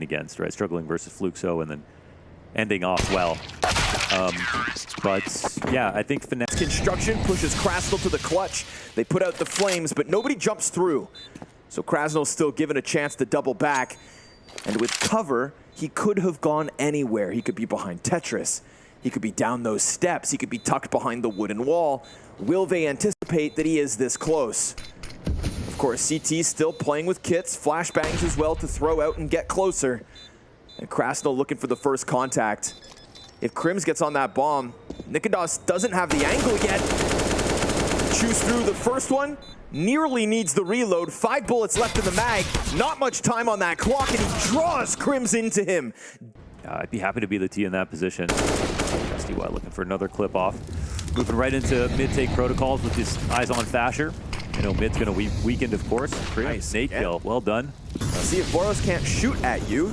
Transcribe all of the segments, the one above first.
against, right? Struggling versus Fluxo and then ending off well. But yeah, I think fnatic construction pushes kRaSnaL to the clutch. They put out the flames, but nobody jumps through. So kRaSnaL's still given a chance to double back. And with cover, he could have gone anywhere. He could be behind Tetris. He could be down those steps. He could be tucked behind the wooden wall. Will they anticipate that he is this close? Of course, CT's still playing with kits, flashbangs as well to throw out and get closer. And kRaSnaL looking for the first contact. If KRIMZ gets on that bomb, nicoodoz doesn't have the angle yet. Chews through the first one, nearly needs the reload. 5 bullets left in the mag, not much time on that clock, and he draws KRIMZ into him. I'd be happy to be the T in that position. SDY looking for another clip off. Moving right into mid-take protocols with his eyes on FASHR. You know, mid's going to weakened, of course. Nice. Nate kill. Well done. See, if BOROS can't shoot at you,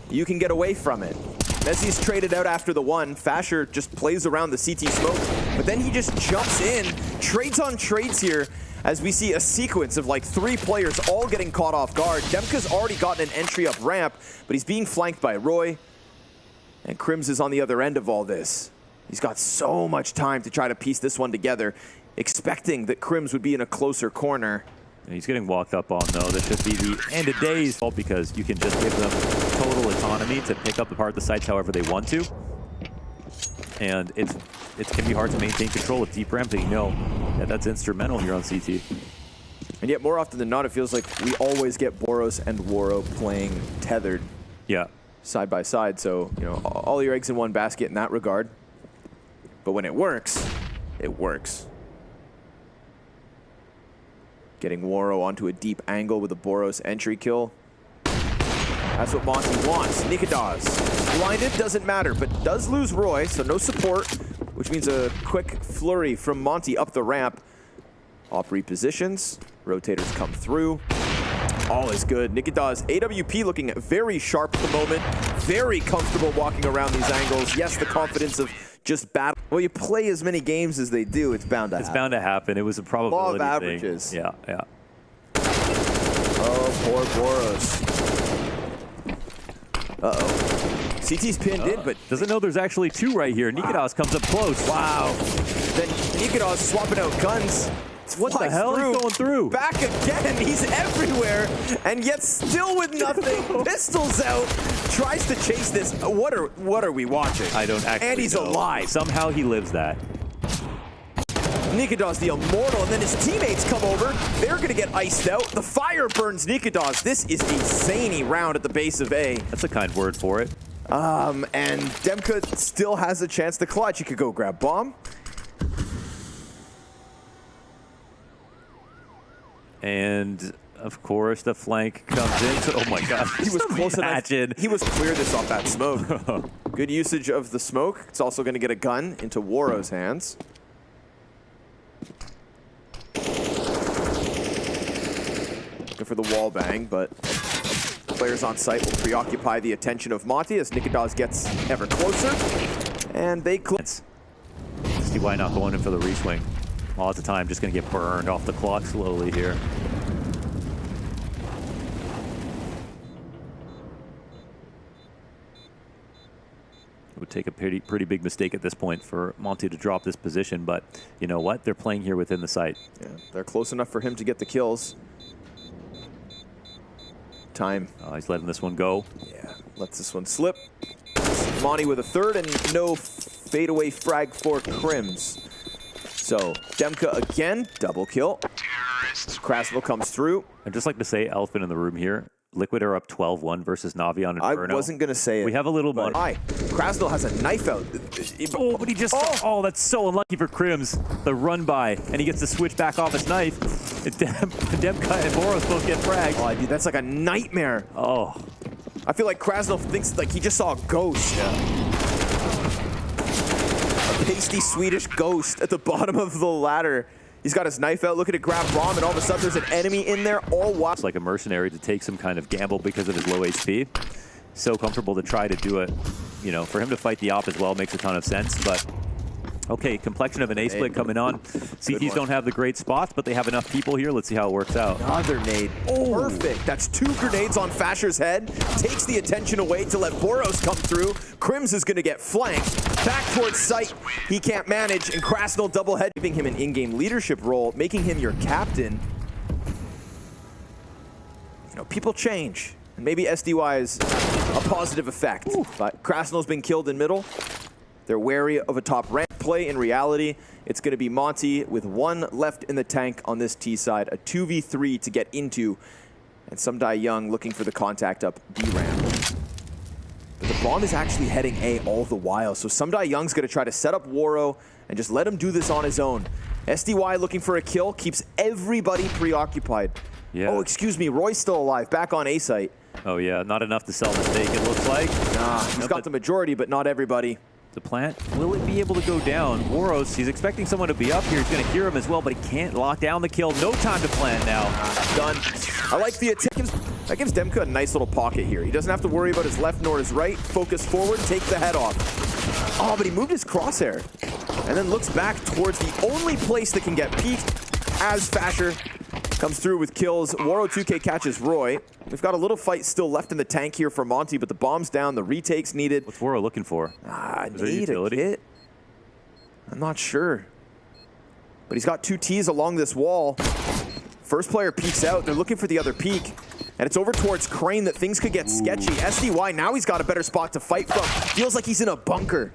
you can get away from it. Mezii's traded out after the one. FASHR just plays around the CT smoke, but then he just jumps in. Trades on trades here as we see a sequence of like 3 players all getting caught off guard. DemQQ's already gotten an entry up ramp, but he's being flanked by roeJ. And KRIMZ is on the other end of all this. He's got so much time to try to piece this one together, expecting that KRIMZ would be in a closer corner. And he's getting walked up on, though. This should be the end of days, because you can just give them total autonomy to pick up apart the sites however they want to. And it can be hard to maintain control with deep ramp, and you know that's instrumental here on CT. And yet, more often than not, it feels like we always get BOROS and woroe playing tethered. Yeah. Side by side, so you know all your eggs in one basket in that regard. But when it works, it works. Getting woroe onto a deep angle with a BOROS entry kill. That's what MONTE wants. nicoodoz blinded, doesn't matter, but does lose roeJ, so no support, which means a quick flurry from MONTE up the ramp. Op repositions, rotators come through. All is good. nicoodoz, AWP looking very sharp at the moment. Very comfortable walking around these angles. Yes, the confidence of just battle. Well, you play as many games as they do, it's bound to happen. It's bound to happen. It was a probability Law of averages. Thing. Yeah, yeah. Oh, poor BOROS. Uh-oh. CT's pinned in, but doesn't know there's actually 2 right here. nicoodoz comes up close. Wow. Then nicoodoz swapping out guns. What the hell is going through? Back again, he's everywhere, and yet still with nothing. Pistols out, tries to chase this. What are we watching? I don't actually And he's know. alive. Somehow he lives that. nicoodoz the immortal, and then his teammates come over. They're gonna get iced out. The fire burns nicoodoz. This is a zany round at the base of A. That's a kind word for it. And DemQQ still has a chance to clutch. He could go grab bomb. And of course, the flank comes in. Oh my God! He was close enough. He was clear this off that smoke. Good usage of the smoke. It's also going to get a gun into woroe's hands. Looking for the wall bang, but players on site will preoccupy the attention of MONTE as nicoodoz gets ever closer, and they cleanse. See why not going in for the reswing. Lots of time, just going to get burned off the clock slowly here. It would take a pretty big mistake at this point for MONTE to drop this position, but you know what? They're playing here within the site. Yeah, they're close enough for him to get the kills. Time. Oh, he's letting this one go. Yeah, lets this one slip. MONTE with a third and no fadeaway frag for KRIMZ. So, DemQQ again, double kill. kRaSnaL comes through. I'd just like to say, elephant in the room here. Liquid are up 12-1 versus Navi on Inferno. I wasn't going to say it. We have a little money. kRaSnaL has a knife out. Oh, but he just... Oh, that's so unlucky for KRIMZ. The run by, and he gets to switch back off his knife. DemQQ and BOROS both get fragged. Oh, dude, that's like a nightmare. Oh. I feel like kRaSnaL thinks like he just saw a ghost. Yeah. Pasty Swedish ghost at the bottom of the ladder. He's got his knife out, looking to grab bomb, and all of a sudden there's an enemy in there, all wild. It's like a mercenary to take some kind of gamble because of his low HP. So comfortable to try to do it. You know, for him to fight the op as well makes a ton of sense, but Okay, complexion of an A-split coming on. CTs don't have the great spots, but they have enough people here. Let's see how it works out. Another nade. Oh. Perfect. That's 2 grenades on FASHR's head. Takes the attention away to let BOROS come through. KRIMZ is going to get flanked. Back towards site. He can't manage, and kRaSnaL double head, giving him an in-game leadership role, making him your captain. You know, people change. And maybe SDY is a positive effect. Ooh. But kRaSnaL's been killed in middle. They're wary of a top rank play. In reality, it's going to be MONTE with 1 left in the tank on this T side. A 2v3 to get into. And SomDaiYoung looking for the contact up B ramp. But the bomb is actually heading A all the while. So SomDaiYoung's going to try to set up roeJ and just let him do this on his own. SDY looking for a kill. Keeps everybody preoccupied. Yeah. Oh, excuse me. roeJ's still alive. Back on A site. Oh, yeah. Not enough to sell mistake, it looks like. Nah, he's got the majority, but not everybody. The plant, will it be able to go down? BOROS, he's expecting someone to be up here. He's going to hear him as well, but he can't lock down the kill. No time to plant now. Done. I like the attack. That gives DemQQ a nice little pocket here. He doesn't have to worry about his left nor his right. Focus forward, take the head off. Oh, but he moved his crosshair. And then looks back towards the only place that can get peeked as FASHR comes through with kills. roeJ catches roeJ. We've got a little fight still left in the tank here for MONTE, but the bomb's down, the retake's needed. What's roeJ looking for? Need a kit? I'm not sure. But he's got 2 Ts along this wall. First player peeks out. They're looking for the other peek. And it's over towards Crane that things could get sketchy. SDY, now he's got a better spot to fight from. Feels like he's in a bunker.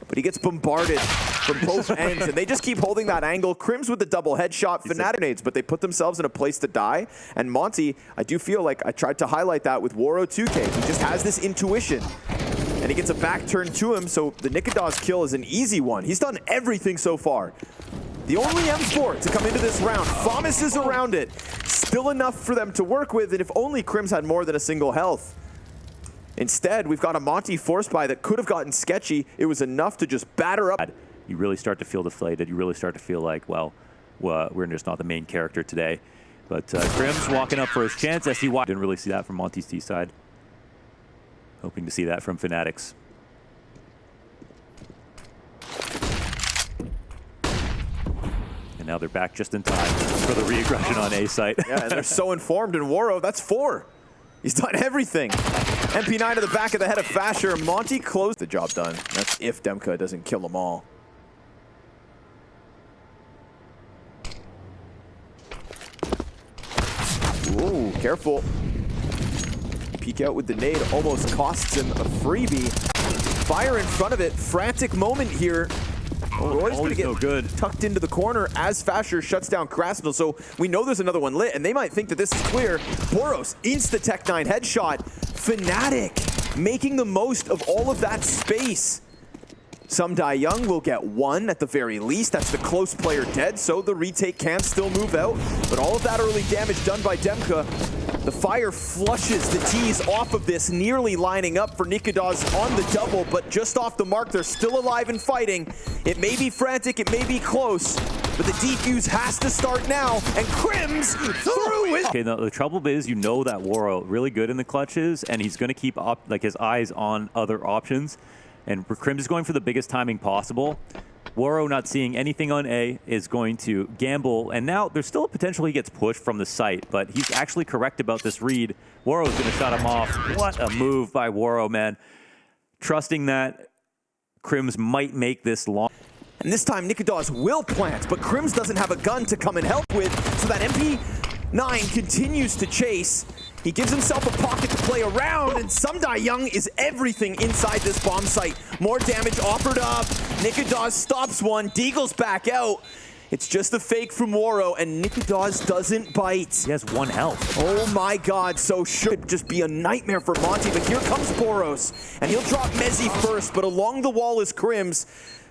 But he gets bombarded from both ends, and they just keep holding that angle. KRIMZ with the double headshot, fnatic nades, but they put themselves in a place to die. And MONTE, I do feel like I tried to highlight that with roeJ. He just has this intuition. And he gets a back turn to him, so the nicoodoz kill is an easy one. He's done everything so far. The only M4 to come into this round. FAMAS is around it. Still enough for them to work with, and if only KRIMZ had more than a single health. Instead, we've got a MONTE force buy that could have gotten sketchy. It was enough to just batter up. You really start to feel deflated. You really start to feel like, well, we're just not the main character today. But KRIMZ walking up for his chance. SDY didn't really see that from MONTE's T side. Hoping to see that from Fnatic's. And now they're back just in time for the re-aggression on A site. Yeah, and they're so informed in roeJ. That's 4. He's done everything. MP9 to the back of the head of FASHR. MONTE closed the job done. That's if DemQQ doesn't kill them all. Ooh, careful. Peek out with the nade. Almost costs him a freebie. Fire in front of it. Frantic moment here. roeJ's going to get tucked into the corner as FASHR shuts down kRaSnaL, so we know there's another one lit, and they might think that this is clear. BOROS, insta-Tech9 headshot. fnatic making the most of all of that space. SomDaiYoung will get 1 at the very least. That's the close player dead, so the retake can still move out. But all of that early damage done by DemQQ. The fire flushes the T's off of this, nearly lining up for nicoodoz on the double, but just off the mark. They're still alive and fighting. It may be frantic, it may be close, but the defuse has to start now, and KRIMZ through it. Okay, the trouble is, you know that roeJ really good in the clutches, and he's going to keep his eyes on other options. And KRIMZ is going for the biggest timing possible. roeJ not seeing anything on A is going to gamble, and now there's still a potential he gets pushed from the site, but he's actually correct about this read. roeJ is going to shut him off. What a move by roeJ, man. Trusting that KRIMZ might make this long. And this time nicoodoz will plant, but KRIMZ doesn't have a gun to come and help with, so that MP9 continues to chase. He gives himself a pocket to play around, and SomDaiYoung is everything inside this bomb site. More damage offered up. nicoodoz stops one. Deagle's back out. It's just a fake from roeJ, and nicoodoz doesn't bite. He has 1 health. Oh my god, so should just be a nightmare for MONTE, but here comes BOROS, and he'll drop mezii first, but along the wall is KRIMZ.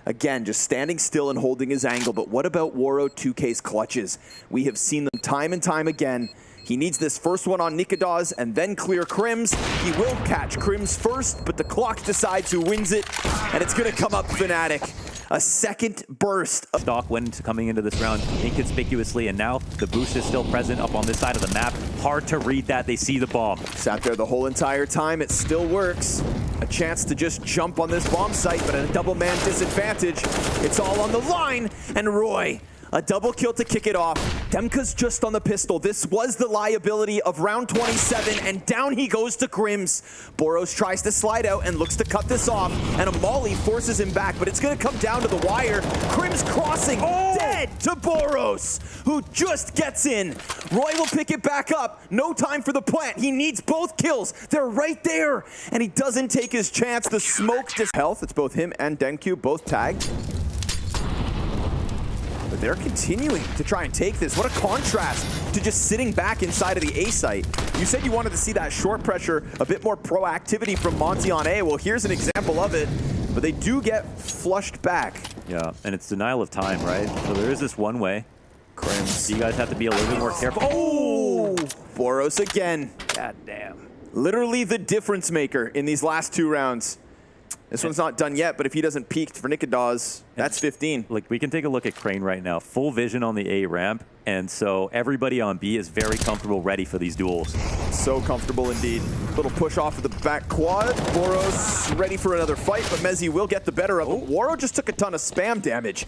Again, just standing still and holding his angle, but what about roeJ's clutches? We have seen them time and time again. He needs this first one on nicoodoz and then clear KRIMZ. He will catch KRIMZ first, but the clock decides who wins it, and it's going to come up fnatic. A second burst. Stock went into coming into this round inconspicuously, and now the boost is still present up on this side of the map. Hard to read that. They see the bomb. Sat there the whole entire time. It still works. A chance to just jump on this bomb site, but at a double man disadvantage. It's all on the line, and roeJ, a double kill to kick it off. DemQQ's just on the pistol. This was the liability of round 27, and down he goes to KRIMZ. BOROS tries to slide out and looks to cut this off, and a molly forces him back, but it's going to come down to the wire. KRIMZ crossing, dead to BOROS, who just gets in. roeJ will pick it back up. No time for the plant. He needs both kills. They're right there, and he doesn't take his chance. The smoke just health. It's both him and DemQQ, both tagged. But they're continuing to try and take this. What a contrast to just sitting back inside of the A site. You said you wanted to see that short pressure, a bit more proactivity from MONTE on A. Well, here's an example of it, but they do get flushed back. Yeah, and it's denial of time, right? So there is this one way. KRIMZ. So you guys have to be a little bit more careful. Oh! BOROS again. God damn. Literally the difference maker in these last two rounds. This one's not done yet, but if he doesn't peek for nicoodoz, that's 15. Like, we can take a look at Crane right now. Full vision on the A ramp, and so everybody on B is very comfortable, ready for these duels. So comfortable indeed. Little push off of the back quad. BOROS ready for another fight, but mezii will get the better of it. waro just took a ton of spam damage,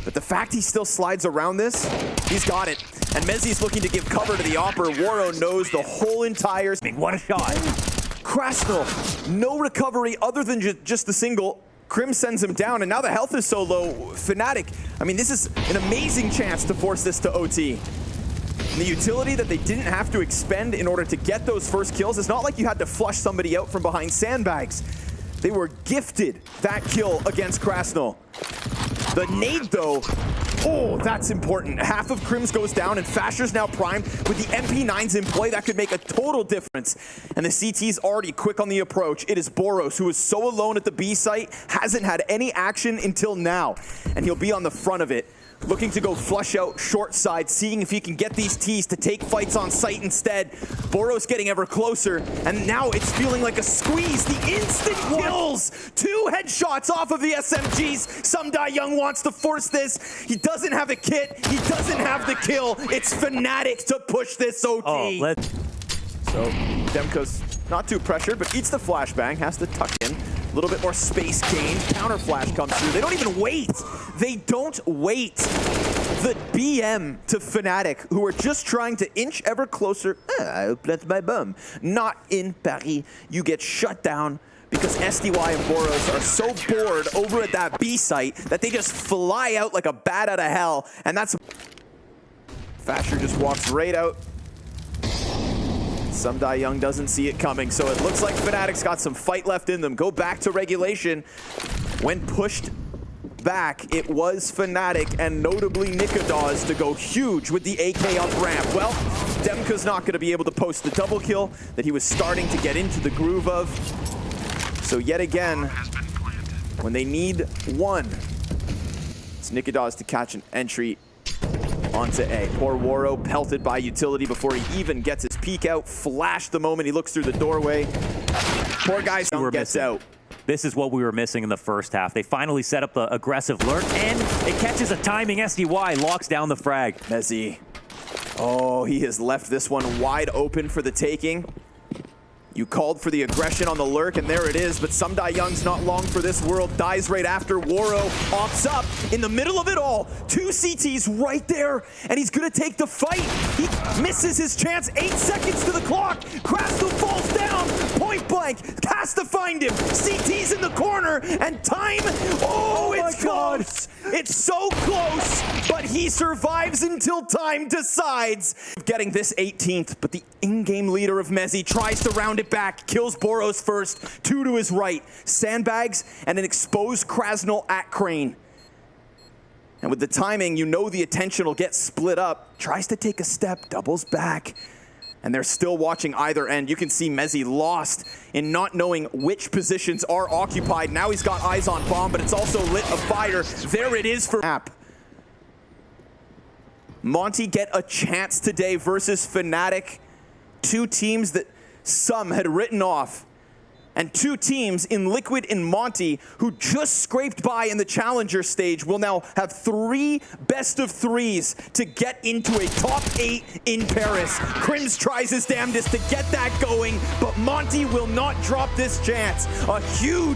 but the fact he still slides around this, he's got it. And mezii's looking to give cover to the Opper. waro knows the whole entire... What a shot. kRaSnaL, no recovery other than just the single. KRIMZ sends him down, and now the health is so low. fnatic, I mean, this is an amazing chance to force this to OT. And the utility that they didn't have to expend in order to get those first kills, it's not like you had to flush somebody out from behind sandbags. They were gifted that kill against kRaSnaL. The nade, though, oh, that's important. Half of KRIMZ goes down, and FASHR's now primed. With the MP9s in play, that could make a total difference. And the CT's already quick on the approach. It is BOROS, who is so alone at the B site, hasn't had any action until now. And he'll be on the front of it, looking to go flush out short side, seeing if he can get these Ts to take fights on site instead. BOROS getting ever closer, and now it's feeling like a squeeze. The instant kills! 2 headshots off of the SMGs. Young wants to force this. He doesn't have a kit. He doesn't have the kill. It's fnatic to push this OT. So DemQQ's not too pressured, but eats the flashbang, has to tuck in. A little bit more space gained. Counter flash comes through. They don't even wait. They don't wait. The BM to fnatic, who are just trying to inch ever closer. I'll plant my bum. Not in Paris. You get shut down because SDY and BOROS are so bored over at that B site that they just fly out like a bat out of hell. And that's... FASHR just walks right out. Young doesn't see it coming, so it looks like fnatic's got some fight left in them. Go back to regulation. When pushed back, it was fnatic and notably nicoodoz to go huge with the AK up ramp. Well, DemQQ's not going to be able to post the double kill that he was starting to get into the groove of. So yet again, when they need one, it's nicoodoz to catch an entry onto A. Poor waro pelted by utility before he even gets his peek out. Flash the moment he looks through the doorway. Poor guy gets out. This is what we were missing in the first half. They finally set up the aggressive lurk, and it catches a timing SDY, locks down the frag. mezii. Oh, he has left this one wide open for the taking. You called for the aggression on the lurk, and there it is, but Young's not long for this world. Dies right after. waro opts up in the middle of it all. 2 CTs right there, and he's gonna take the fight. He misses his chance. 8 seconds to the clock. kRaSnaL falls down. Point blank. Has to find him. CT's in the corner, and time. Oh, it's close. It's so close, but he survives until time decides. Getting this 18th, but the in-game leader of mezii tries to round it back, kills BOROS first, 2 to his right, sandbags, and an exposed kRaSnaL at Crane. And with the timing, you know the attention will get split up. Tries to take a step, doubles back, and they're still watching either end. You can see mezii lost in not knowing which positions are occupied. Now he's got eyes on bomb, but it's also lit a fire. There it is for app. MONTE get a chance today versus fnatic. 2 teams that some had written off And two teams in Liquid and MONTE who just scraped by in the Challenger stage will now have 3 best-of-3s to get into a top 8 in Paris. KRIMZ tries his damnedest to get that going, but MONTE will not drop this chance. A huge